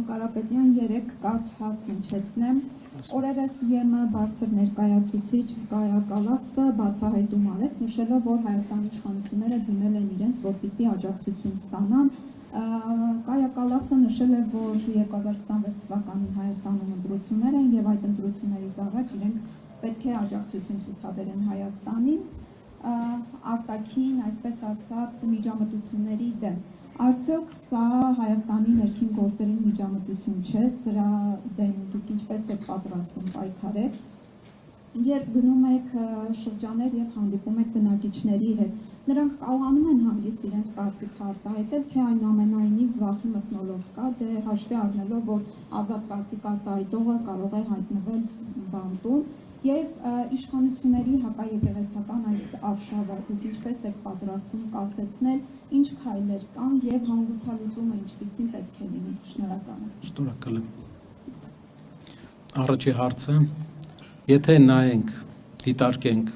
Պարոն Կարապետյան, 3 կարճ հարց հնչեցնեմ։ Օրերս ԵՄ բարձր ներկայացուցիչ Կայա Կալասը բացահայտում արեց, նշելով, որ Հայաստանի իշխանությունները դիմել են իրենց, որպեսզի աջակցություն ստանան։ Կայա Կալասը նշել է, որ 2026 թվականին Հայաստանում ընտրություններ են եւ այդ ընտրություններից առաջ իրենք պետք է աջակցություն ցուցաբերեն Հայաստանին, արտաքին, այսպես ասած, միջամտությունների դեմ։ Արդյոք սա Հայաստանի ներքին գործերի միջամտություն չէ, սրա դեմ դուք ինչպես եք պատրաստվում պայքարել։ Երբ գնում եք շրջաներ եւ հանդիպում եք բնակիչների հետ, նրանք կարողանում են հանգիստ իրենց կարծիքը արտահայտել, թե այնուամենայնիվ վախի մթնոլորտ կա, դե հաշվի առնելով, որ ազատ կարծիք արտահայտողը կարող է հայտնվել բանտում, եւ իշխանությունների հակաեկեղեցական այս արշավը դուք ինչպես եք պատրաստվում կասեցնել, ինչ քայլեր կան եւ հանգուցալուծումը ինչպիսին պետք է լինի։ Շնորհակալ եմ։ Շնորհակալ եմ։ Առաջի հարցը, եթե նայենք, դիտարկենք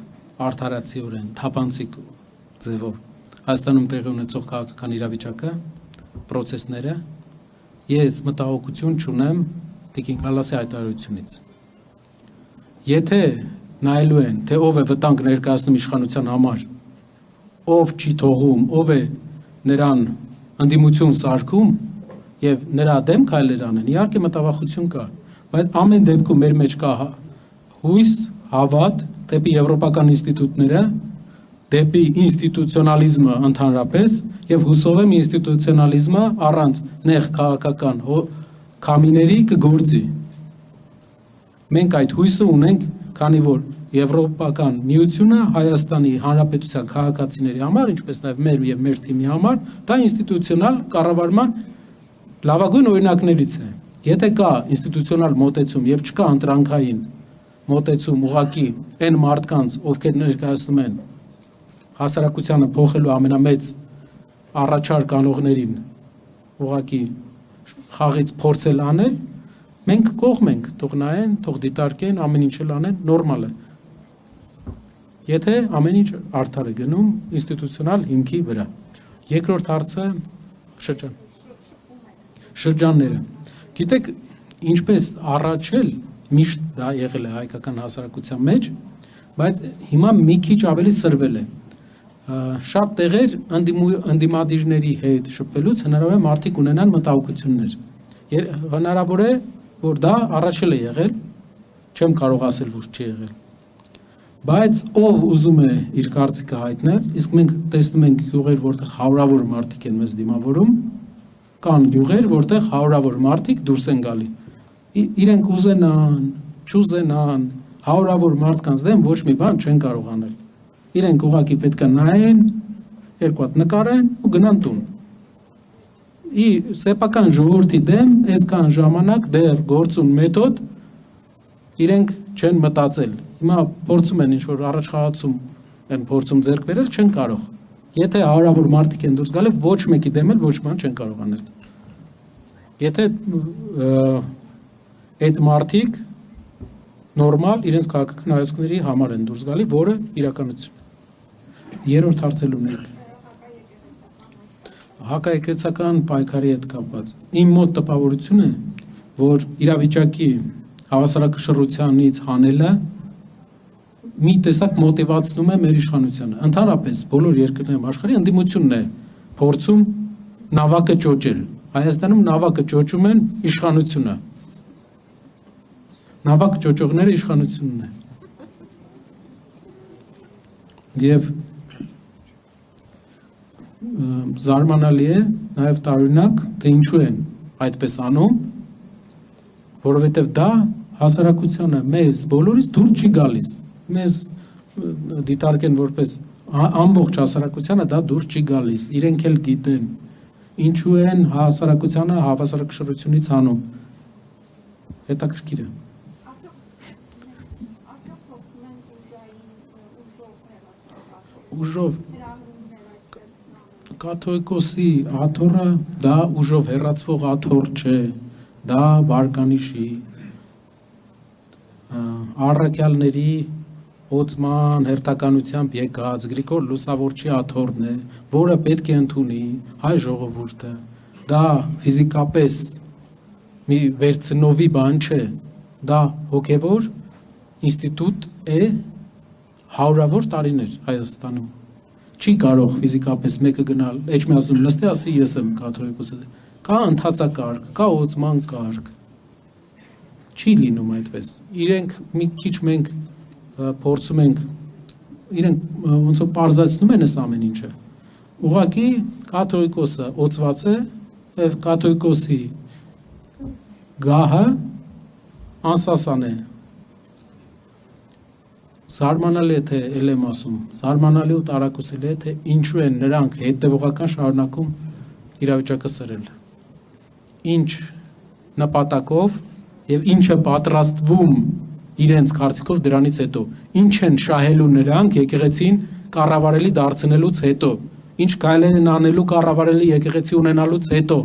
արդարացիորեն, թափանցիկ ձևով Հայաստանում տեղի ունեցող քաղաքական իրավիճակը, պրոցեսները, ես մտահոգություն չունեմ Տիկին Կալասի հայտարարությունից։ Եթե նայելու են, թե ով է վտանգ ներկայացնում իշխանության համար, ով չի թողում, ով է նրան ընդդիմություն սարքում եւ նրա դեմ քայլեր անեն, իհարկե մտավախություն կա, բայց ամեն դեպքում մեր մեջ կա հույս, հավատ դեպի եվրոպական ինստիտուտները, դեպի ինստիտուցիոնալիզմը ընդհանրապես եւ հուսով եմ ինստիտուցիոնալիզմը առանց նեղ քաղաքական քամիների կգործի։ Մենք այդ հույսը ունենք, քանի որ Եվրոպական միությունը Հայաստանի Հանրապետության քաղաքացիների համար, ինչպես նաև մեր եւ մեր թիմի համար, դա ինստիտուցիոնալ կառավարման լավագույն օրինակներից է։ Եթե կա ինստիտուցիոնալ մոտեցում եւ չկա ընտրանքային մոտեցում ուղղակի այն մարդկանց, ովքեր ներկայացնում են հասարակությանը փոխելու ամենամեծ առաջարկ անողներին, ուղղակի խաղից փորձել անել, մենք կողմ ենք, թող նայեն, թող դիտարկեն, ամեն ինչ անեն, նորմալ է։ Եթե ամեն ինչ արդար է գնում ինստիտուցիոնալ հիմքի վրա։ Երկրորդ հարցը շրջանները։ Գիտեք, ինչպես առաջ էլ միշտ դա եղել է հայկական հասարակության մեջ, բայց հիմա մի քիչ ավելի սրվել է։ Շատ տեղեր ընդդիմադիրների հետ շփվելուց հնարավոր է մարդիկ ունենան մտահոգություններ։ Հնարավոր է, որ դա առաջ էլ է եղել, չեմ կարող ասել, որ չի եղել։ Բայց ով ուզում է իր կարծիքը հայտնել, իսկ մենք տեսնում ենք գյուղեր, որտեղ հարյուրավոր մարդիկ են մեզ դիմավորում, կան գյուղեր, որտեղ հարյուրավոր մարդիկ դուրս են գալի։ Իրենք ուզենան, չուզենան, հարյուրավոր մարդկանց դեմ ոչ մի բան չեն կարող անել։ Իրենք ուղղակի պետք է նայեն, երկու հատ նկարեն ու գնան տուն։ Սեփական ժողովրդի դեմ այսքան ժամանակ դեռ գործուն մեթոդ իրենք չեն մտածել։ Հիմա փորձում են ինչ-որ առաջխաղացում են փորձում ձեռք բերել, չեն կարող։ Եթե հարյուրավոր մարդիկ են դուրս գալի, ոչ մեկի դեմ էլ ոչ բան չեն կարող անել։ Եթե այդ մարդիկ նորմալ իրենց քաղաքական հայացքների համար են դուրս գալի, որը իրականություն։ Երրորդ հարցել ունենք։ Հակաեկեղեցական պայքարի հետ կապված։ Իմ մոտ տպավորություն է, որ իրավիճակի հավասարակշռությանից հանելը մի տեսակ մոտիվացնում է մեր իշխանությանը։ Ընդհանրապես բոլոր երկրներում աշխարհի ընդդիմությունն է փորձում նավակը ճոճել։ Հայաստանում նավակը ճոճում են իշխանությունը։ Նավակ ճոճողները իշխանությունն է։ Եվ զարմանալի է նաև տարօրինակ, թե ինչու են այդպես անում, որովհետև դա հասարակությանը մեզ բոլորից դուր չի գալիս։ Մեզ դիտարկեն որպես ամբողջ հասարակությանը դա դուր չի գալիս։ Իրենք էլ գիտեն ինչու են հասարակությանը հավասարակշռությունից հանում։ Հետաքրքիր է։ Ուժով կաթողիկոսի աթոռը դա ուժով հեռացվող աթոռ չէ, դա վարկանիշի առաքյալների օծման հերթականությամբ եկած Գրիգոր Լուսավորչի աթոռն է, որը պետք է ընդունի հայ ժողովուրդը, դա ֆիզիկապես մի վերցնովի բան չէ, դա հոգևոր ինստիտուտ է հարյուրավոր տարիներ Հայաստանում։ Չի կարող ֆիզիկապես մեկը գնալ Էջմիածնում նստի, ասի ես եմ կաթողիկոսը։ Կա ընթացակարգ, կա օծման կարգ։ Չի լինում այդպես։ Իրենք մի քիչ մենք փորձում ենք, իրենք ոնց որ պարզացնում են այս ամեն ինչը։ Ուղղակի կաթողիկոսը օծված է, եւ կաթողիկոսի գահը անսասան է։ Զարմանալի է, թե ել եմ ասում, զարմանալի ու տարակուսելի է, թե ինչու են նրանք հետևողական շարունակում իրավիճակը սրել։ Ինչ նպատակով եւ ինչը պատրաստվում իրենց կարծիքով դրանից հետո, ինչ են շահելու նրանք եկեղեցին կառավարելի դարձնելուց հետո, ինչ գայլեր են անելու կառավարելի եկեղեցի ունենալուց հետո։